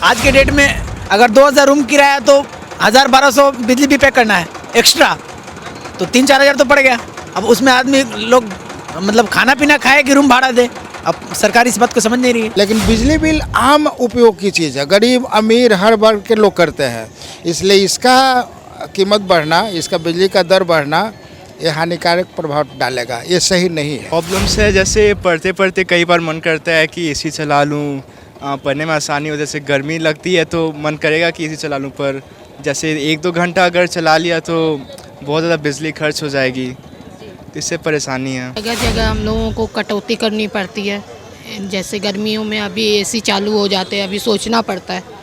आज के डेट में अगर 2000 रूम किराया तो 1000-1200 बिजली भी पे करना है एक्स्ट्रा, तो 3-4 हज़ार तो पड़ गया। अब उसमें आदमी लोग मतलब खाना पीना खाए कि रूम भाड़ा दे, अब सरकार इस बात को समझ नहीं रही है। लेकिन बिजली बिल आम उपयोग की चीज़ है, गरीब अमीर हर वर्ग के लोग करते हैं, इसलिए इसका कीमत बढ़ना, इसका बिजली का दर बढ़ना ये हानिकारक प्रभाव डालेगा, ये सही नहीं है। प्रॉब्लम्स है, जैसे पढ़ते पढ़ते कई बार मन करता है कि एसी चला लूँ, पढ़ने में आसानी हो। जैसे गर्मी लगती है तो मन करेगा कि एसी चला लूँ, पर जैसे 1-2 घंटा अगर चला लिया तो बहुत ज़्यादा बिजली खर्च हो जाएगी, तो इससे परेशानी है। जगह जगह हम लोगों को कटौती करनी पड़ती है। जैसे गर्मियों में अभी एसी चालू हो जाते हैं, अभी सोचना पड़ता है।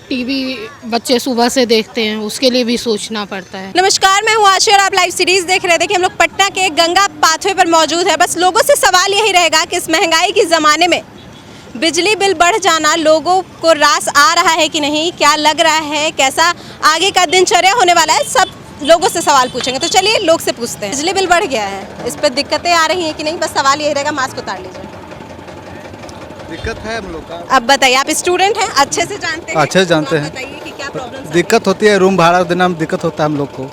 टीवी बच्चे सुबह से देखते हैं, उसके लिए भी सोचना पड़ता है। नमस्कार, मैं हूँ आशी और आप लाइव सीरीज देख रहे थे। हम लोग पटना के गंगा पाथवे पर मौजूद है। बस लोगों से सवाल यही रहेगा कि इस महंगाई के ज़माने में बिजली बिल बढ़ जाना लोगों को रास आ रहा है कि नहीं, क्या लग रहा है, कैसा आगे का दिनचर्या होने वाला है, सब लोगों से सवाल पूछेंगे। तो चलिए लोग से पूछते हैं। बिजली बिल बढ़ गया है, इस पर दिक्कतें आ रही हैं कि नहीं, बस सवाल यही रहेगा। मास्क उतार लीजिए। दिक्कत है हम लोग का। अब बताइए, आप स्टूडेंट हैं, अच्छे से जानते हैं। अच्छे से जानते हैं। बताइए कि क्या प्रॉब्लम दिक्कत होती है, रूम भाड़ा देना में दिक्कत होता है हम लोग को।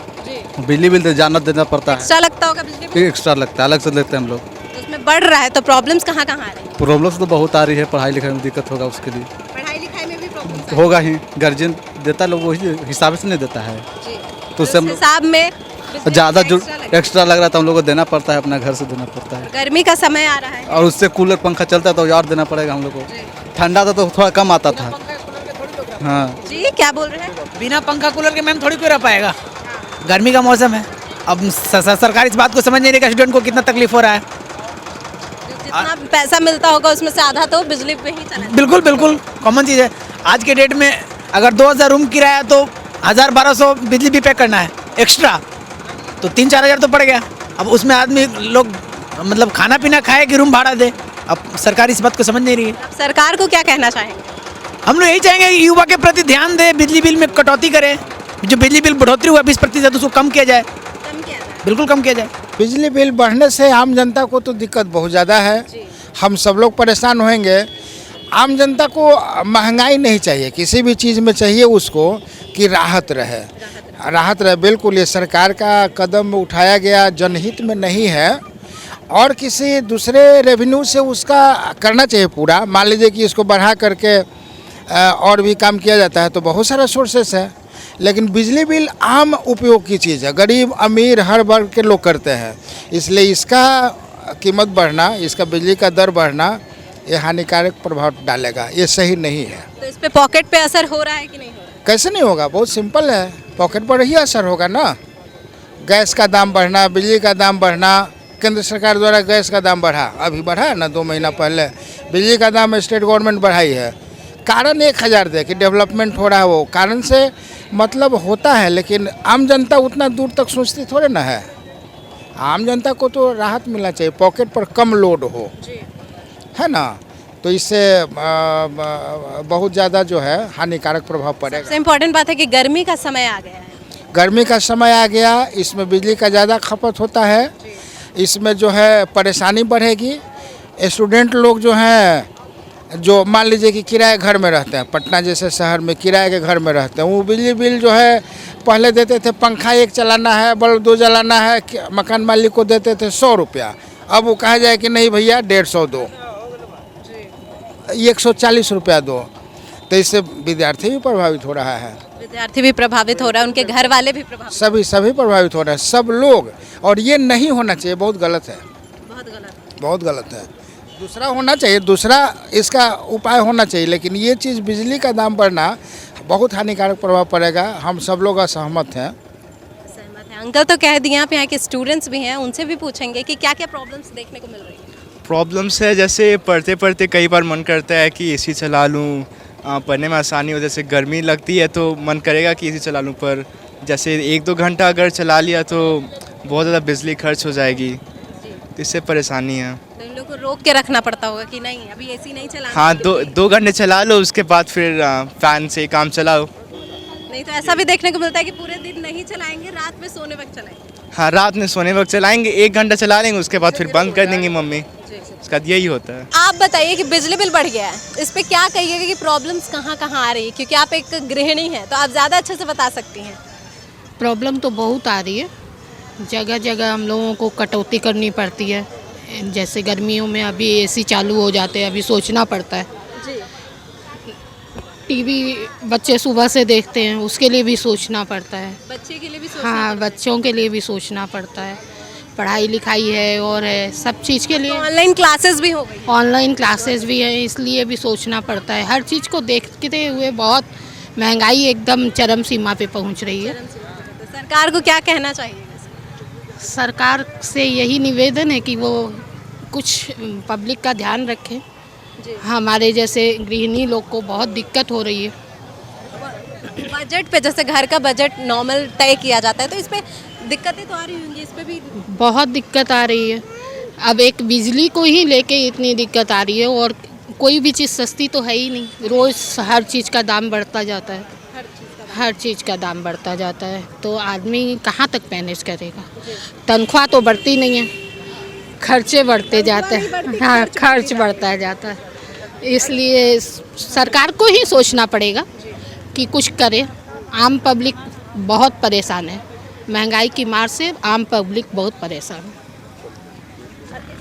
बिजली बिल जाना देना पड़ता है, एक्स्ट्रा लगता होगा बिजली बिल, एक्स्ट्रा लगता है, अलग से लेते हैं हम लोग। तो उसमें बढ़ रहा है, तो प्रॉब्लम्स कहाँ कहाँ आ रही है? प्रॉब्लम्स तो बहुत आ रही है, पढ़ाई लिखाई में दिक्कत होगा, उसके लिए पढ़ाई लिखाई में भी प्रॉब्लम होगा ही। गार्जियन देता लोग वही हिसाब से नहीं देता है, तो उससे हम लोग हिसाब में ज़्यादा जो एक्स्ट्रा लग रहा था हम लोग को देना पड़ता है, अपना घर से देना पड़ता है। गर्मी का समय आ रहा है और उससे कूलर पंखा चलता है तो और देना पड़ेगा हम लोग को। ठंडा था तो थोड़ा कम आता था। हाँ जी, क्या बोल रहे हैं? बिना पंखा कूलर के मैम थोड़ी कोई रह पाएगा, गर्मी का मौसम है। अब सरकार इस बात को समझ नहीं रही कि स्टूडेंट को कितना तकलीफ हो रहा है। जितना पैसा मिलता होगा उसमें से आधा तो बिजली पे ही चला। बिल्कुल बिल्कुल कॉमन चीज़ है। आज के डेट में अगर 2000 रूम किराया तो 1000-1200 बिजली भी पे करना है एक्स्ट्रा, तो 3-4 हज़ार तो पड़ गया। अब उसमें आदमी लोग मतलब खाना पीना खाए कि रूम भाड़ा दे, अब सरकार इस बात को समझ नहीं रही है। सरकार को क्या कहना चाहेंगे? हम लोग यही चाहेंगे कि युवा के प्रति ध्यान दे, बिजली बिल में कटौती करे, जो बिजली बिल बढ़ोतरी हुआ 20% उसको कम किया जाए, बिल्कुल कम किया जाए। बिजली बिल बढ़ने से आम जनता को तो दिक्कत बहुत ज़्यादा है, हम सब लोग परेशान होंगे। आम जनता को महंगाई नहीं चाहिए, किसी भी चीज़ में चाहिए उसको कि राहत रहे, राहत रहे। बिल्कुल ये सरकार का कदम उठाया गया जनहित में नहीं है, और किसी दूसरे रेवेन्यू से उसका करना चाहिए पूरा। मान लीजिए कि इसको बढ़ा करके और भी काम किया जाता है तो बहुत सारा सोर्सेस है, लेकिन बिजली बिल आम उपयोग की चीज़ है, गरीब अमीर हर वर्ग के लोग करते हैं, इसलिए इसका कीमत बढ़ना, इसका बिजली का दर बढ़ना ये हानिकारक प्रभाव डालेगा, ये सही नहीं है। तो इस पे पॉकेट पे असर हो रहा है कि नहीं हो रहा है? कैसे नहीं होगा, बहुत सिंपल है, पॉकेट पर ही असर होगा ना। गैस का दाम बढ़ना, बिजली का दाम बढ़ना, केंद्र सरकार द्वारा गैस का दाम बढ़ा, अभी बढ़ा है ना 2 महीना पहले। बिजली का दाम स्टेट गवर्नमेंट बढ़ाई है, कारण 1000 दे कि डेवलपमेंट हो रहा है, वो कारण से मतलब होता है। लेकिन आम जनता उतना दूर तक सोचती थोड़े ना है। आम जनता को तो राहत मिलना चाहिए, पॉकेट पर कम लोड हो, है ना, तो इससे बहुत ज़्यादा जो है हानिकारक प्रभाव पड़ेगा। सबसे इम्पोर्टेंट बात है कि गर्मी का समय आ गया है। गर्मी का समय आ गया, इसमें बिजली का ज़्यादा खपत होता है, इसमें जो है परेशानी बढ़ेगी। स्टूडेंट लोग जो हैं, जो मान लीजिए कि किराए घर में रहते हैं, पटना जैसे शहर में किराए के घर में रहते हैं, वो बिजली बिल जो है पहले देते थे, पंखा 1 चलाना है, बल्ब 2 जलाना है, मकान मालिक को देते थे 100 रुपया, अब वो कहा जाए कि नहीं भैया 150 दो, 140 रुपया दो। तो इससे विद्यार्थी भी प्रभावित हो रहा है, विद्यार्थी भी प्रभावित हो रहा है, उनके घर वाले भी प्रभावित, सभी प्रभावित हो रहे हैं, सब लोग। और ये नहीं होना चाहिए, बहुत गलत है, बहुत गलत है। दूसरा होना चाहिए, दूसरा इसका उपाय होना चाहिए, लेकिन ये चीज़ बिजली का दाम बढ़ना बहुत हानिकारक प्रभाव पड़ेगा, हम सब लोग असहमत हैं। सहमत हैं। अंकल तो कह दिए, आप यहाँ के स्टूडेंट्स भी हैं, उनसे भी पूछेंगे कि क्या क्या प्रॉब्लम्स देखने को मिल रही है। प्रॉब्लम्स है, जैसे पढ़ते पढ़ते कई बार मन करता है कि एसी चला लूँ, पढ़ने में आसानी हो। जैसे गर्मी लगती है तो मन करेगा कि एसी चला लूँ, पर जैसे 1-2 घंटा अगर चला लिया तो बहुत ज़्यादा बिजली खर्च हो जाएगी, तो इससे परेशानी है। तो इन लोग को रोक के रखना पड़ता होगा कि नहीं अभी एसी नहीं चलाना। हाँ, 2 घंटे चला लो, उसके बाद फिर फैन से काम चलाओ। नहीं तो ऐसा भी देखने को मिलता है कि पूरे दिन नहीं चलाएंगे, रात में सोने वक्त चलाएंगे। हाँ, रात में सोने वक्त चलाएंगे, 1 घंटा चला लेंगे, उसके बाद फिर बंद कर देंगे मम्मी। इसका यही होता है। आप बताइए कि बिजली बिल बढ़ गया है, इस पे क्या कहिएगा कि प्रॉब्लम्स कहाँ कहाँ आ रही है, क्योंकि आप एक गृहिणी हैं तो आप ज़्यादा अच्छे से बता सकती हैं। प्रॉब्लम तो बहुत आ रही है, जगह जगह हम लोगों को कटौती करनी पड़ती है। जैसे गर्मियों में अभी एसी चालू हो जाते हैं, अभी सोचना पड़ता है। जी। टीवी बच्चे सुबह से देखते हैं, उसके लिए भी सोचना पड़ता है। बच्चे के लिए भी सोचना हाँ, पड़ता है। बच्चों के लिए भी सोचना पड़ता है, पढ़ाई लिखाई है और है, सब चीज़ के लिए। ऑनलाइन क्लासेस भी हो गई। ऑनलाइन क्लासेस भी हैं, इसलिए भी सोचना पड़ता है। हर चीज़ को देखते हुए बहुत महंगाई एकदम चरम सीमा पे पहुंच रही है। तो सरकार को क्या कहना चाहिए? सरकार से यही निवेदन है कि वो कुछ पब्लिक का ध्यान रखें। जी। हमारे जैसे गृहिणी लोग को बहुत दिक्कत हो रही है। बजट पे, जैसे घर का बजट नॉर्मल तय किया जाता है, तो इस पे दिक्कतें तो आ रही होंगी, इस पे भी। बहुत दिक्कत आ रही है। अब एक बिजली को ही लेके इतनी दिक्कत आ रही है, और कोई भी चीज़ सस्ती तो है ही नहीं। रोज़ हर चीज़ का दाम बढ़ता जाता है, हर चीज़ का दाम बढ़ता जाता है, तो आदमी कहाँ तक मैनेज करेगा। तनख्वाह तो बढ़ती नहीं है, खर्चे बढ़ते जाते हैं। हाँ, खर्च बढ़ता जाता है, इसलिए सरकार को ही सोचना पड़ेगा कि कुछ करे। आम पब्लिक बहुत परेशान है, महंगाई की मार से आम पब्लिक बहुत परेशान है।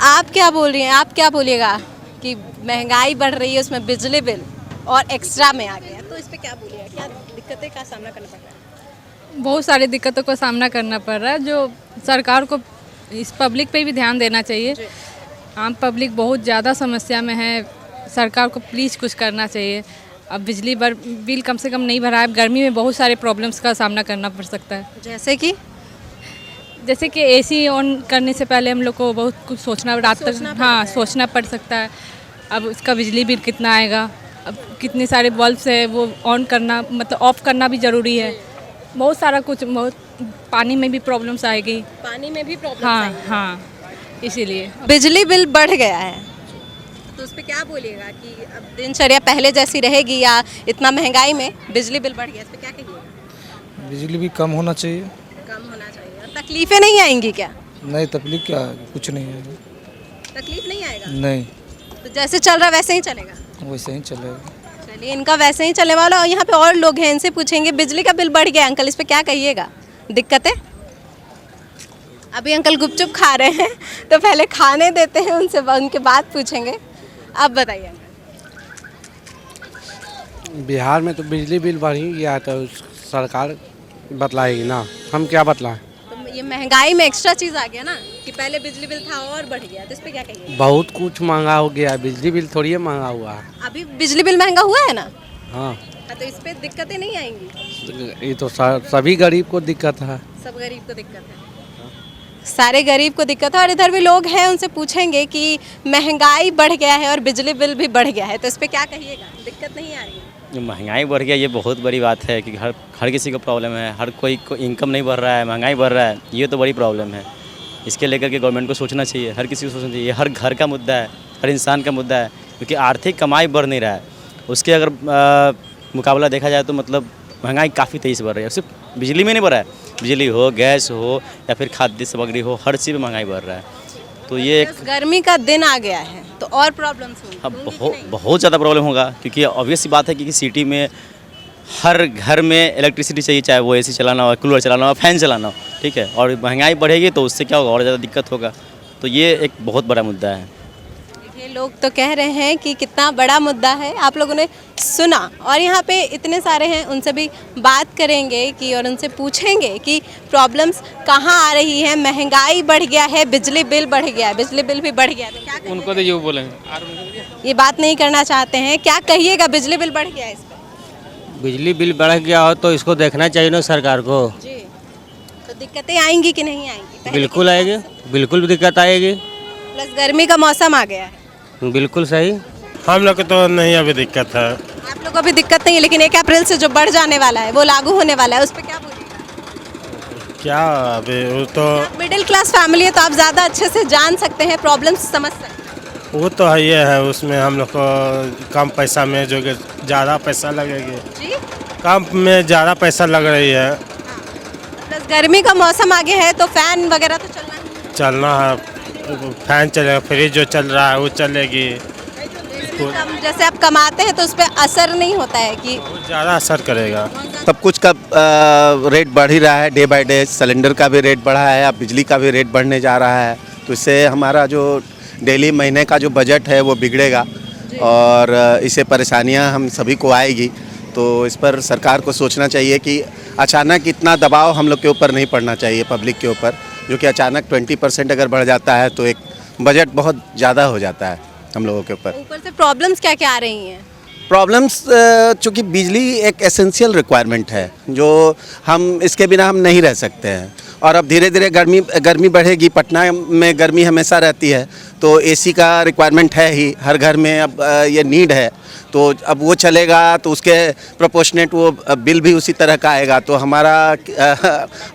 आप क्या बोल रही हैं? आप क्या बोलिएगा कि महंगाई बढ़ रही है, उसमें बिजली बिल और एक्स्ट्रा में आ गया, तो इस पे क्या बोलिएगा? क्या दिक्कतें का सामना करना पड़ रहा है? बहुत सारी दिक्कतों का सामना करना पड़ रहा है, जो सरकार को इस पब्लिक पे भी ध्यान देना चाहिए। आम पब्लिक बहुत ज़्यादा समस्या में है, सरकार को प्लीज़ कुछ करना चाहिए। अब बिजली बिल कम से कम नहीं भरा है, गर्मी में बहुत सारे प्रॉब्लम्स का सामना करना पड़ सकता है। जैसे कि एसी ऑन करने से पहले हम लोग को बहुत कुछ सोचना सोचना पड़ सकता है। अब उसका बिजली बिल कितना आएगा, अब कितने सारे बल्ब है वो ऑन करना, मतलब ऑफ करना भी ज़रूरी है। बहुत सारा कुछ, बहुत पानी में भी प्रॉब्लम्स आएगी। पानी में भी प्रॉब्लम। हाँ, इसीलिए बिजली बिल बढ़ गया है, तो उस पे क्या बोलिएगा कि अब दिनचर्या पहले जैसी रहेगी या इतना महंगाई में बिजली बिल बढ़ गया, इस पे क्या कहिएगा? बिजली भी कम होना चाहिए। कम होना चाहिए। और तकलीफें नहीं आएंगी क्या? नहीं, तकलीफ क्या, कुछ नहीं है। तकलीफ नहीं आएगा? नहीं, तो जैसे चल रहा वैसे ही चलेगा? वैसे ही चलेगा। चलिए, इनका वैसे ही चलने वाला। और यहाँ पे और लोग हैं, इनसे पूछेंगे बिजली का बिल बढ़ गया अंकल, इस पे क्या कहिएगा? दिक्कतें? अभी अंकल गुपचुप खा रहे हैं, तो पहले खाने देते हैं उनसे, उनके बाद पूछेंगे। आप बताइए। बिहार में तो बिजली बिल बढ़ ही गया, तो सरकार बतलाएगी ना, हम क्या बतलाएं। तो ये महंगाई में एक्स्ट्रा चीज़ आ गया ना, कि पहले बिजली बिल था और बढ़ गया, तो इस पे क्या कहिए? बहुत कुछ महंगा हो गया, बिजली बिल थोड़ी महंगा हुआ है। अभी बिजली बिल महंगा हुआ है ना। हाँ, तो इस पे दिक्कतें नहीं आएंगी? ये तो सभी गरीब को दिक्कत है। सब गरीब को दिक्कत है, सारे गरीब को दिक्कत है। और इधर भी लोग हैं, उनसे पूछेंगे कि महंगाई बढ़ गया है और बिजली बिल भी बढ़ गया है, तो इस पे क्या कहिएगा? दिक्कत नहीं आ रही है? जो महंगाई बढ़ गया, ये बहुत बड़ी बात है कि हर किसी को प्रॉब्लम है। हर कोई को इनकम नहीं बढ़ रहा है, महंगाई बढ़ रहा है, ये तो बड़ी प्रॉब्लम है। इसके लेकर के गवर्नमेंट को सोचना चाहिए, हर किसी को सोचना चाहिए। हर घर का मुद्दा है, हर इंसान का मुद्दा है, क्योंकि आर्थिक कमाई बढ़ नहीं रहा है। उसके अगर मुकाबला देखा जाए तो मतलब महंगाई काफ़ी तेज़ी से बढ़ रही है। सिर्फ बिजली में नहीं बढ़ रहा है, बिजली हो, गैस हो या फिर खाद्य सामग्री हो, हर चीज़ में महंगाई बढ़ रहा है। तो ये एक गर्मी का दिन आ गया है, तो और प्रॉब्लम्स होंगी। हाँ, बहुत ज़्यादा प्रॉब्लम होगा, क्योंकि ऑब्वियस सी बात है कि सिटी में हर घर में इलेक्ट्रिसिटी चाहिए, चाहे वो एसी चलाना हो, कूलर चलाना हो, फैन चलाना हो, ठीक है। और महंगाई बढ़ेगी तो उससे क्या होगा, और ज़्यादा दिक्कत होगा। तो ये एक बहुत बड़ा मुद्दा है। देखिए, लोग तो कह रहे हैं कि कितना बड़ा मुद्दा है, आप लोगों ने सुना। और यहाँ पे इतने सारे हैं, उनसे भी बात करेंगे कि और उनसे पूछेंगे कि प्रॉब्लम्स कहाँ आ रही है। महंगाई बढ़ गया है, बिजली बिल बढ़ गया है, बिजली बिल भी बढ़ गया है, तो क्या कहिएगा? उनको तो ये बोलेंगे, ये बात नहीं करना चाहते हैं, क्या कहिएगा? बिजली बिल बढ़ गया है, इस पे बिजली बिल बढ़ गया हो तो इसको देखना चाहिए ना सरकार को। जी, तो दिक्कतें आएंगी कि नहीं आएंगी? बिल्कुल आएगी, बिल्कुल दिक्कत आएगी। प्लस गर्मी का मौसम आ गया है। बिल्कुल सही। हम लोग को तो नहीं अभी दिक्कत है। आप लोग को अभी दिक्कत नहीं है, लेकिन 1 अप्रैल से जो बढ़ जाने वाला है वो लागू होने वाला है, उस पर क्या बोलिएगा? क्या अभी वो तो मिडिल क्लास फैमिली है, तो आप ज़्यादा अच्छे से जान सकते हैं, प्रॉब्लम्स समझ सकते हैं। वो तो है, ये है उसमें हम लोग को कम पैसा में जो कि ज़्यादा पैसा लगेगी। जी, कम में ज़्यादा पैसा लग रही है। प्लस गर्मी का मौसम आगे है, तो फैन वगैरह तो चलना है। चलना है, फैन चलेगा, फ्रिज जो चल रहा है वो चलेगी। जैसे आप कमाते हैं तो उस पर असर नहीं होता है कि बहुत ज़्यादा असर करेगा। सब कुछ का रेट बढ़ ही रहा है डे बाय डे। सिलेंडर का भी रेट बढ़ा है, अब बिजली का भी रेट बढ़ने जा रहा है, तो इससे हमारा जो डेली महीने का जो बजट है वो बिगड़ेगा और इससे परेशानियां हम सभी को आएगी। तो इस पर सरकार को सोचना चाहिए कि अचानक इतना दबाव हम लोग के ऊपर नहीं पड़ना चाहिए पब्लिक के ऊपर, जो कि अचानक 20% अगर बढ़ जाता है तो एक बजट बहुत ज़्यादा हो जाता है हम लोगों के ऊपर। ऊपर से प्रॉब्लम्स क्या क्या आ रही हैं? प्रॉब्लम्स चूँकि बिजली एक एसेंशियल रिक्वायरमेंट है, जो हम इसके बिना हम नहीं रह सकते हैं। और अब धीरे धीरे गर्मी बढ़ेगी, पटना में गर्मी हमेशा रहती है, तो एसी का रिक्वायरमेंट है ही, हर घर में अब ये नीड है। तो अब वो चलेगा तो उसके प्रोपोर्शनेट वो बिल भी उसी तरह का आएगा। तो हमारा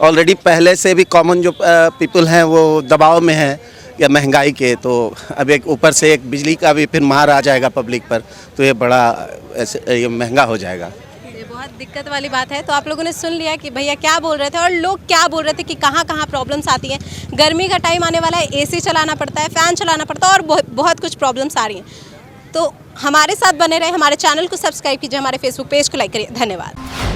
ऑलरेडी पहले से भी कॉमन जो पीपल हैं वो दबाव में हैं या महंगाई के, तो अब एक ऊपर से एक बिजली का भी फिर मार आ जाएगा पब्लिक पर, तो ये बड़ा ये महंगा हो जाएगा। ये बहुत दिक्कत वाली बात है। तो आप लोगों ने सुन लिया कि भैया क्या बोल रहे थे और लोग क्या बोल रहे थे कि कहाँ कहाँ प्रॉब्लम्स आती हैं। गर्मी का टाइम आने वाला है, एसी चलाना पड़ता है, फ़ैन चलाना पड़ता है और बहुत कुछ प्रॉब्लम्स आ रही हैं। तो हमारे साथ बने रहे, हमारे चैनल को सब्सक्राइब कीजिए, हमारे फेसबुक पेज को लाइक करिए। धन्यवाद।